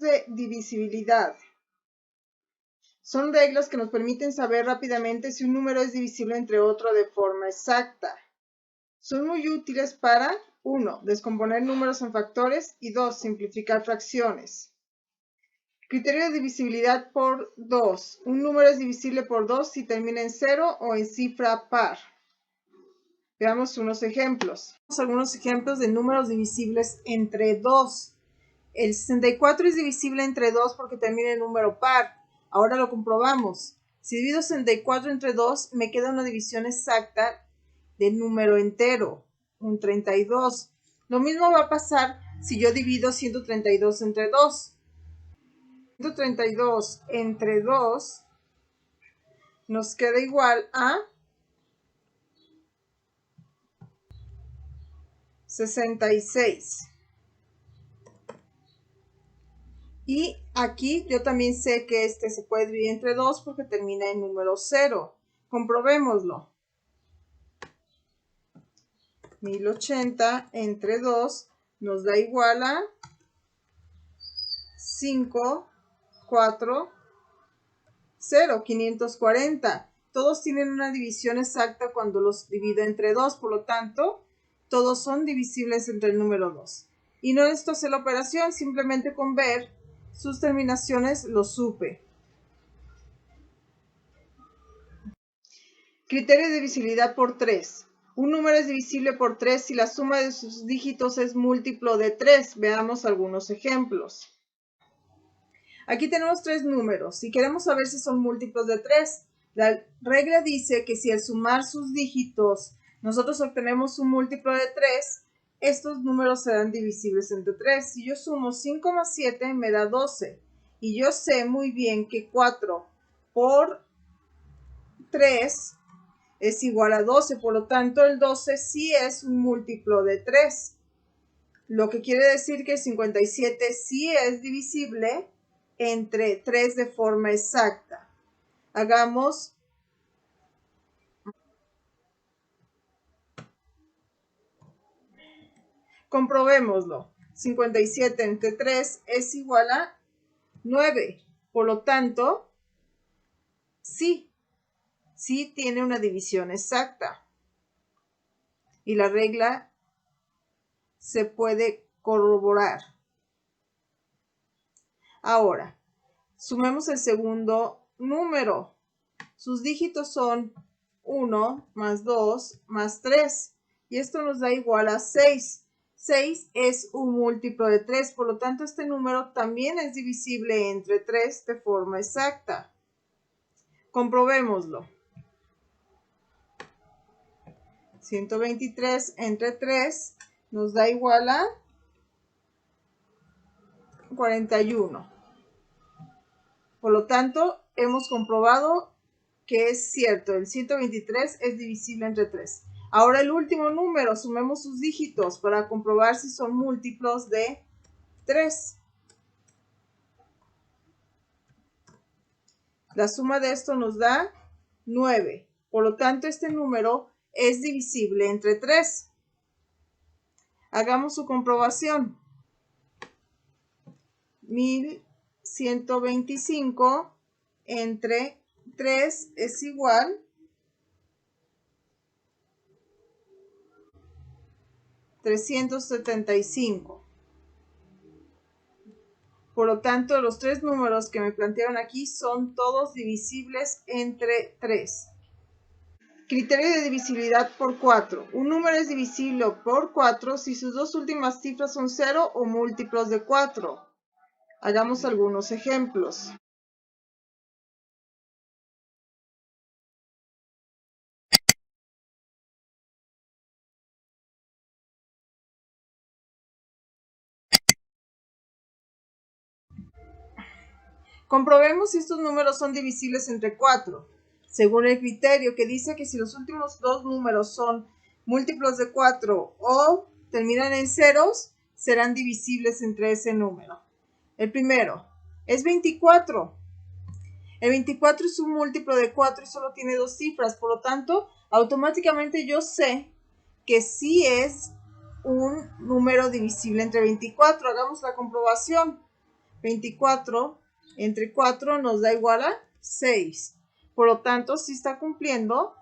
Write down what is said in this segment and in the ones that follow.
de divisibilidad. Son reglas que nos permiten saber rápidamente si un número es divisible entre otro de forma exacta. Son muy útiles para 1. Descomponer números en factores y 2. Simplificar fracciones. Criterio de divisibilidad por 2. Un número es divisible por 2 si termina en 0 o en cifra par. Veamos unos ejemplos. Algunos ejemplos de números divisibles entre 2. El 64 es divisible entre 2 porque termina en número par. Ahora lo comprobamos. Si divido 64 entre 2, me queda una división exacta de número entero, un 32. Lo mismo va a pasar si yo divido 132 entre 2. 132 entre 2 nos queda igual a 66. Y aquí yo también sé que este se puede dividir entre 2 porque termina en número 0. Comprobémoslo. 1080 entre 2 nos da igual a 5, 4, 0, 540. Todos tienen una división exacta cuando los divido entre 2, por lo tanto, todos son divisibles entre el número 2. Y no necesito hacer la operación, simplemente con ver sus terminaciones lo supe. Criterio de divisibilidad por 3. Un número es divisible por 3 si la suma de sus dígitos es múltiplo de 3. Veamos algunos ejemplos. Aquí tenemos 3 números. Si queremos saber si son múltiplos de 3, la regla dice que si al sumar sus dígitos nosotros obtenemos un múltiplo de 3, estos números serán divisibles entre 3. Si yo sumo 5 más 7 me da 12. Y yo sé muy bien que 4 por 3 es igual a 12. Por lo tanto, el 12 sí es un múltiplo de 3. Lo que quiere decir que el 57 sí es divisible entre 3 de forma exacta. Hagamos comprobémoslo. 57 entre 3 es igual a 9. Por lo tanto, sí tiene una división exacta. Y la regla se puede corroborar. Ahora, sumemos el segundo número. Sus dígitos son 1 más 2 más 3. Y esto nos da igual a 6. 6 es un múltiplo de 3, por lo tanto este número también es divisible entre 3 de forma exacta. Comprobémoslo. 123 entre 3 nos da igual a 41. Por lo tanto, hemos comprobado que es cierto, el 123 es divisible entre 3. Ahora el último número, sumemos sus dígitos para comprobar si son múltiplos de 3. La suma de esto nos da 9. Por lo tanto, este número es divisible entre 3. Hagamos su comprobación. 1125 entre 3 es igual a 375. Por lo tanto, los 3 números que me plantearon aquí son todos divisibles entre 3. Criterio de divisibilidad por 4. Un número es divisible por 4 si sus dos últimas cifras son 0 o múltiplos de 4. Hagamos algunos ejemplos. Comprobemos si estos números son divisibles entre 4, según el criterio que dice que si los últimos dos números son múltiplos de 4 o terminan en ceros, serán divisibles entre ese número. El primero es 24. El 24 es un múltiplo de 4 y solo tiene dos cifras, por lo tanto, automáticamente yo sé que sí es un número divisible entre 24. Hagamos la comprobación. 24 entre 4 nos da igual a 6. Por lo tanto, sí está cumpliendo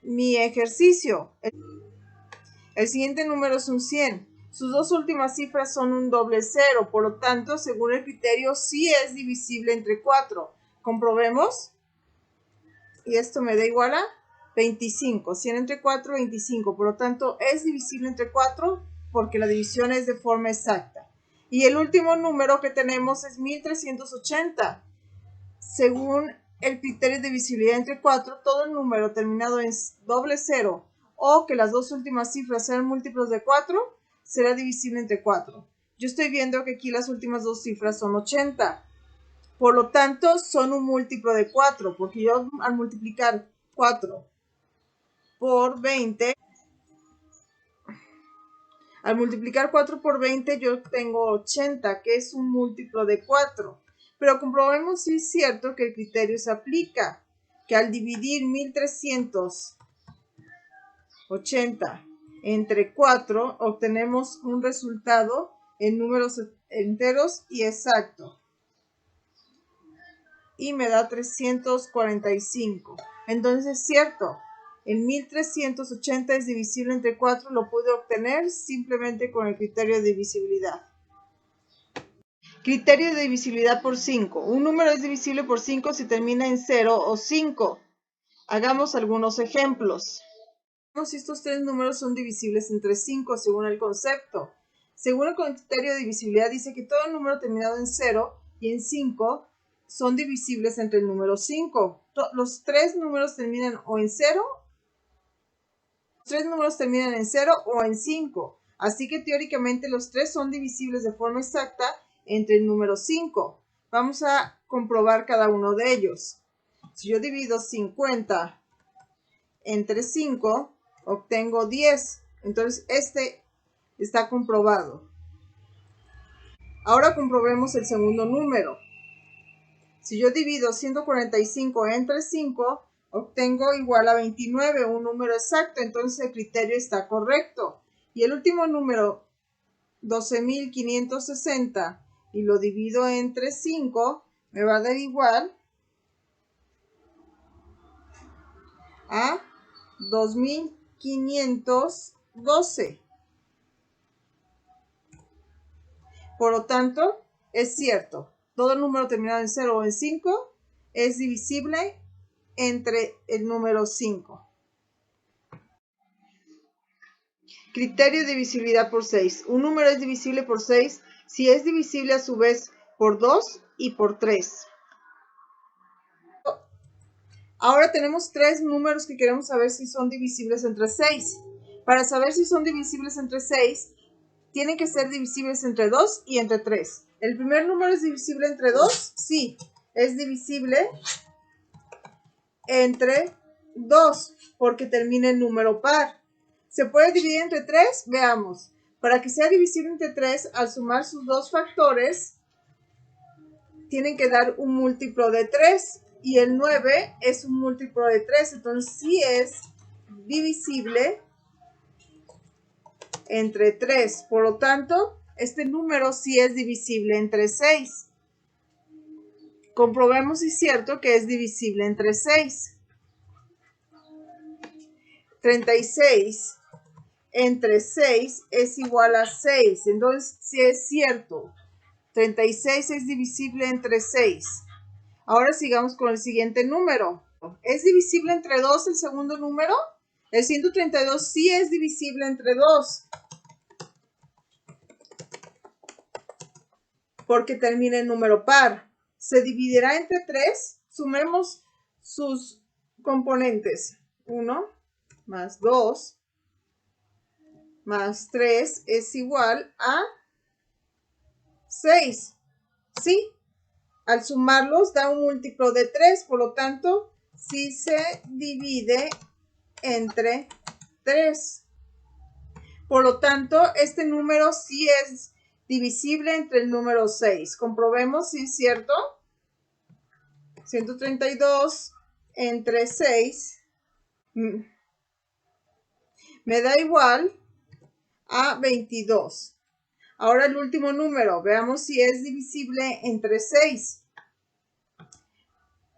mi ejercicio. El siguiente número es un 100. Sus dos últimas cifras son un doble cero. Por lo tanto, según el criterio, sí es divisible entre 4. Comprobemos. Y esto me da igual a 25. 100 entre 4, 25. Por lo tanto, es divisible entre 4 porque la división es de forma exacta. Y el último número que tenemos es 1380. Según el criterio de divisibilidad entre 4, todo número terminado en doble cero o que las dos últimas cifras sean múltiplos de 4 será divisible entre 4. Yo estoy viendo que aquí las últimas dos cifras son 80. Por lo tanto, son un múltiplo de 4, porque yo al multiplicar 4 por 20, al multiplicar 4 por 20 yo tengo 80, que es un múltiplo de 4. Pero comprobemos si es cierto que el criterio se aplica, que al dividir 1380 entre 4 obtenemos un resultado en números enteros y exacto. Y me da 345. Entonces es cierto, el 1380 es divisible entre 4, lo pude obtener simplemente con el criterio de divisibilidad. Criterio de divisibilidad por 5. Un número es divisible por 5 si termina en 0 o 5. Hagamos algunos ejemplos. Si estos tres números son divisibles entre 5 según el concepto. Según el criterio de divisibilidad dice que todo número terminado en 0 y en 5 son divisibles entre el número 5. Los tres números terminan o en 0, o en 5. Así que teóricamente los tres son divisibles de forma exacta entre el número 5. Vamos a comprobar cada uno de ellos. Si yo divido 50 entre 5, obtengo 10. Entonces este está comprobado. Ahora comprobemos el segundo número. Si yo divido 145 entre 5, obtengo igual a 29, un número exacto, entonces el criterio está correcto. Y el último número, 12.560, y lo divido entre 5, me va a dar igual a 2.512. Por lo tanto, es cierto, todo número terminado en 0 o en 5 es divisible entre el número 5. Criterio de divisibilidad por 6. Un número es divisible por 6 si es divisible a su vez por 2 y por 3. Ahora tenemos tres números que queremos saber si son divisibles entre 6. Para saber si son divisibles entre 6, tienen que ser divisibles entre 2 y entre 3. ¿El primer número es divisible entre 2? Sí, es divisible entre 2 porque termina en número par. ¿Se puede dividir entre 3? Veamos. Para que sea divisible entre 3, al sumar sus dos factores, tienen que dar un múltiplo de 3. Y el 9 es un múltiplo de 3. Entonces sí es divisible entre 3. Por lo tanto, este número sí es divisible entre 6. Comprobemos si es cierto que es divisible entre 6. 36 entre 6 es igual a 6. Entonces, sí es cierto. 36 es divisible entre 6. Ahora sigamos con el siguiente número. ¿Es divisible entre 2 el segundo número? El 132 sí es divisible entre 2. Porque termina en número par. ¿Se dividirá entre 3? Sumemos sus componentes. 1 más 2 más 3 es igual a 6. ¿Sí? Al sumarlos da un múltiplo de 3, por lo tanto, sí se divide entre 3. Por lo tanto, este número sí es divisible entre el número 6. Comprobemos si es cierto. 132 entre 6 me da igual a 22. Ahora el último número, veamos si es divisible entre 6.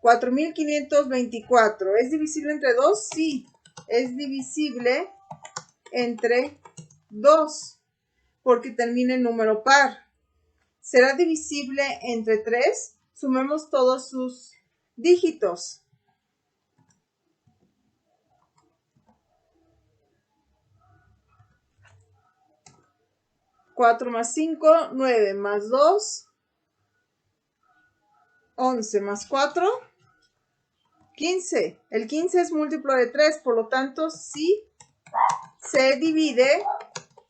4524, ¿es divisible entre 2? Sí, es divisible entre 2, porque termina en número par. ¿Será divisible entre 3? Sumemos todos sus dígitos. 4 más 5, 9 más 2, 11 más 4, 15. El 15 es múltiplo de 3, por lo tanto, sí se divide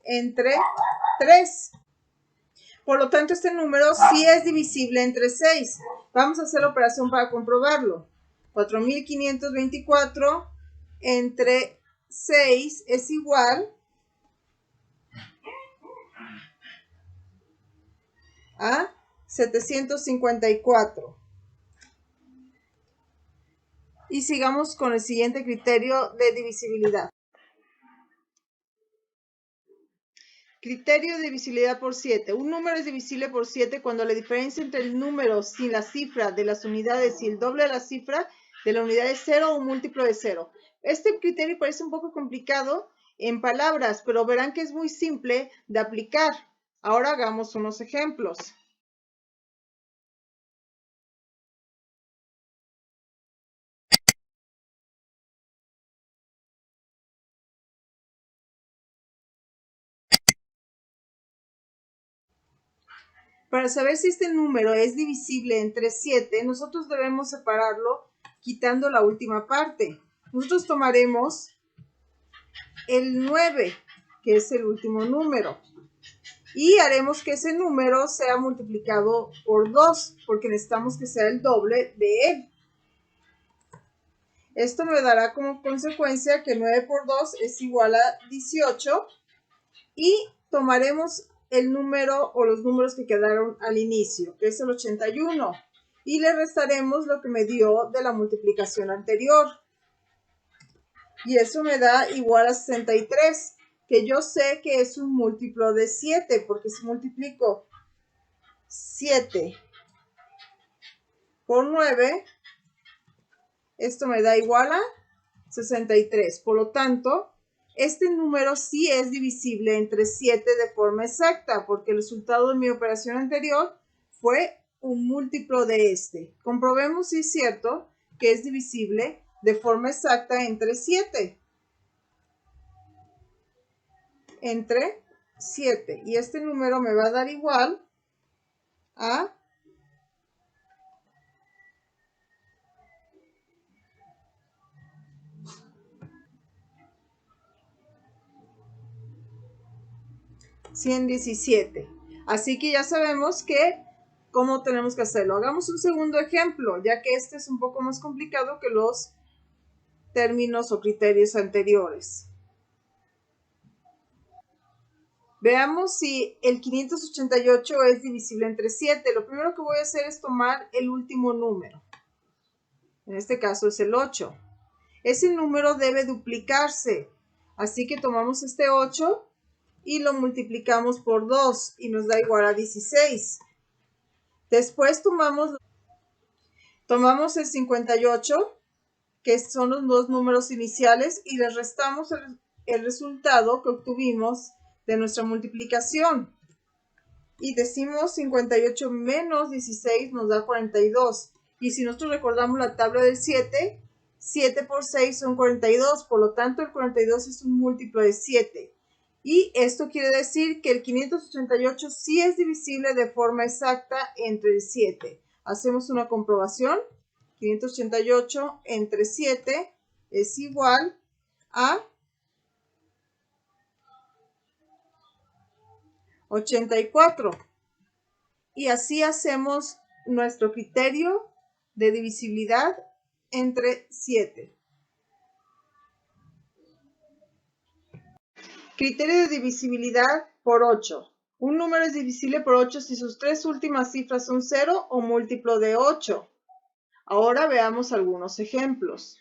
entre 3. Por lo tanto, este número sí es divisible entre 6. Vamos a hacer la operación para comprobarlo. 4524 entre 6 es igual a 754. Y sigamos con el siguiente criterio de divisibilidad. Criterio de divisibilidad por 7. Un número es divisible por 7 cuando la diferencia entre el número sin la cifra de las unidades y el doble de la cifra de la unidad es 0 o un múltiplo de 0. Este criterio parece un poco complicado en palabras, pero verán que es muy simple de aplicar. Ahora hagamos unos ejemplos. Para saber si este número es divisible entre 7, nosotros debemos separarlo quitando la última parte. Nosotros tomaremos el 9, que es el último número, y haremos que ese número sea multiplicado por 2, porque necesitamos que sea el doble de él. Esto me dará como consecuencia que 9 por 2 es igual a 18, y tomaremos el número o los números que quedaron al inicio, que es el 81, y le restaremos lo que me dio de la multiplicación anterior. Y eso me da igual a 63, que yo sé que es un múltiplo de 7, porque si multiplico 7 por 9, esto me da igual a 63. Por lo tanto, este número sí es divisible entre 7 de forma exacta, porque el resultado de mi operación anterior fue un múltiplo de este. Comprobemos si es cierto que es divisible de forma exacta entre 7. Entre 7. Y este número me va a dar igual a 117. Así que ya sabemos cómo tenemos que hacerlo. Hagamos un segundo ejemplo, ya que este es un poco más complicado que los términos o criterios anteriores. Veamos si el 588 es divisible entre 7. Lo primero que voy a hacer es tomar el último número. En este caso es el 8. Ese número debe duplicarse. Así que tomamos este 8 y lo multiplicamos por 2 y nos da igual a 16. Después tomamos el 58, que son los dos números iniciales, y les restamos el resultado que obtuvimos de nuestra multiplicación. Y decimos 58 menos 16 nos da 42. Y si nosotros recordamos la tabla del 7, 7 por 6 son 42. Por lo tanto, el 42 es un múltiplo de 7. Y esto quiere decir que el 588 sí es divisible de forma exacta entre el 7. Hacemos una comprobación. 588 entre 7 es igual a 84. Y así hacemos nuestro criterio de divisibilidad entre 7. Criterio de divisibilidad por 8. Un número es divisible por 8 si sus tres últimas cifras son 0 o múltiplo de 8. Ahora veamos algunos ejemplos.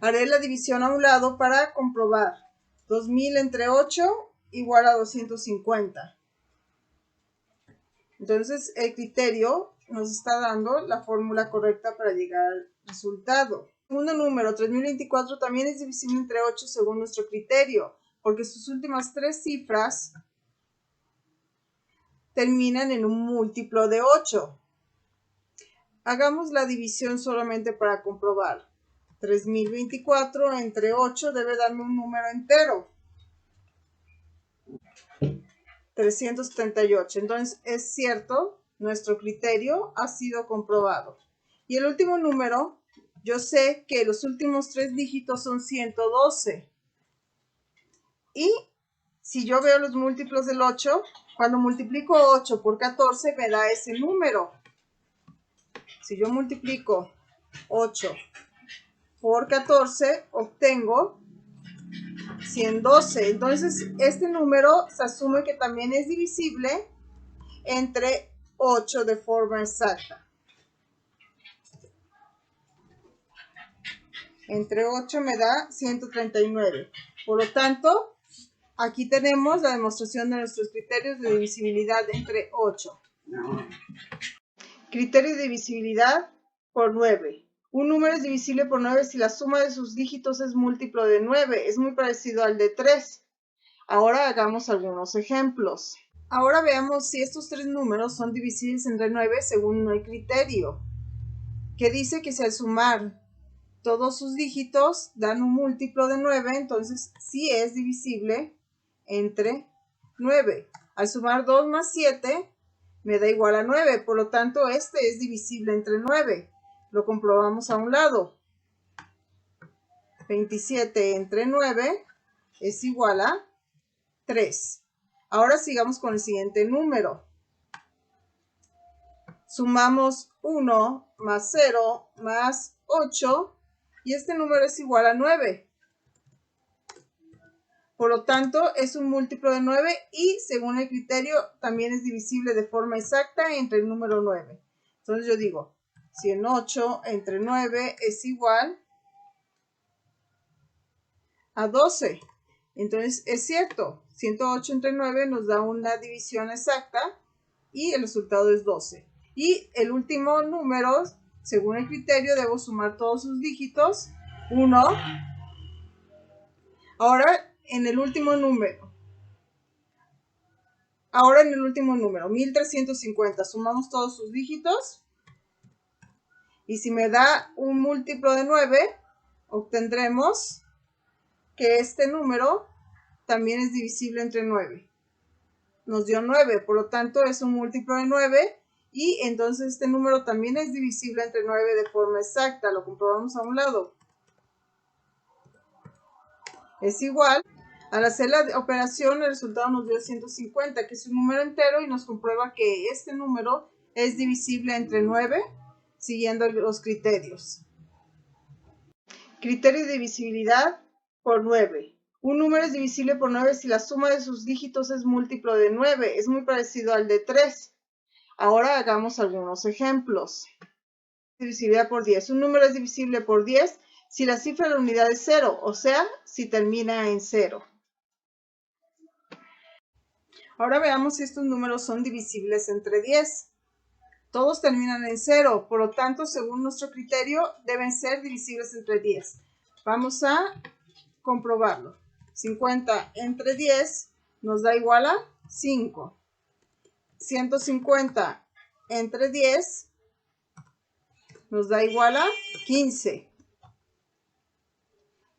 Haré la división a un lado para comprobar. 2000 entre 8 igual a 250. Entonces, el criterio nos está dando la fórmula correcta para llegar al resultado. El segundo número, 3024, también es divisible entre 8 según nuestro criterio, porque sus últimas tres cifras terminan en un múltiplo de 8. Hagamos la división solamente para comprobar. 3024 entre 8 debe darme un número entero. 378. Entonces, es cierto, nuestro criterio ha sido comprobado. Y el último número, yo sé que los últimos tres dígitos son 112. Y si yo veo los múltiplos del 8, cuando multiplico 8 por 14 me da ese número. Si yo multiplico 8 por 14, obtengo 112. Entonces, este número se asume que también es divisible entre 8 de forma exacta. Entre 8 me da 139. Por lo tanto, aquí tenemos la demostración de nuestros criterios de divisibilidad entre 8. Criterio de divisibilidad por 9. Un número es divisible por 9 si la suma de sus dígitos es múltiplo de 9. Es muy parecido al de 3. Ahora hagamos algunos ejemplos. Ahora veamos si estos tres números son divisibles entre 9 según el criterio, que dice que si al sumar todos sus dígitos dan un múltiplo de 9, entonces sí es divisible entre 9. Al sumar 2 más 7 me da igual a 9, por lo tanto este es divisible entre 9. Lo comprobamos a un lado. 27 entre 9 es igual a 3. Ahora sigamos con el siguiente número. Sumamos 1 más 0 más 8 y este número es igual a 9. Por lo tanto, es un múltiplo de 9 y según el criterio también es divisible de forma exacta entre el número 9. Entonces yo digo, 108 entre 9 es igual a 12. Entonces es cierto, 108 entre 9 nos da una división exacta y el resultado es 12. Y el último número, según el criterio, debo sumar todos sus dígitos. 1. Ahora en el último número, 1350, sumamos todos sus dígitos. Y si me da un múltiplo de 9, obtendremos que este número también es divisible entre 9. Nos dio 9, por lo tanto es un múltiplo de 9 y entonces este número también es divisible entre 9 de forma exacta. Lo comprobamos a un lado. Es igual. Al hacer la operación el resultado nos dio 150, que es un número entero y nos comprueba que este número es divisible entre 9 siguiendo los criterios. Criterio de divisibilidad por 9. Un número es divisible por 9 si la suma de sus dígitos es múltiplo de 9. Es muy parecido al de 3. Ahora hagamos algunos ejemplos. Divisibilidad por 10. Un número es divisible por 10 si la cifra de la unidad es 0, o sea, si termina en 0. Ahora veamos si estos números son divisibles entre 10. Todos terminan en 0, por lo tanto, según nuestro criterio, deben ser divisibles entre 10. Vamos a comprobarlo. 50 entre 10 nos da igual a 5. 150 entre 10 nos da igual a 15.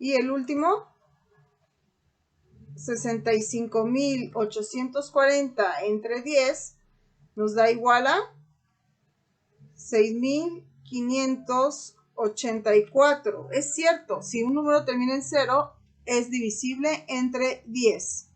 Y el último, 65.840 entre 10 nos da igual a 6.584. Es cierto, si un número termina en 0, es divisible entre 10.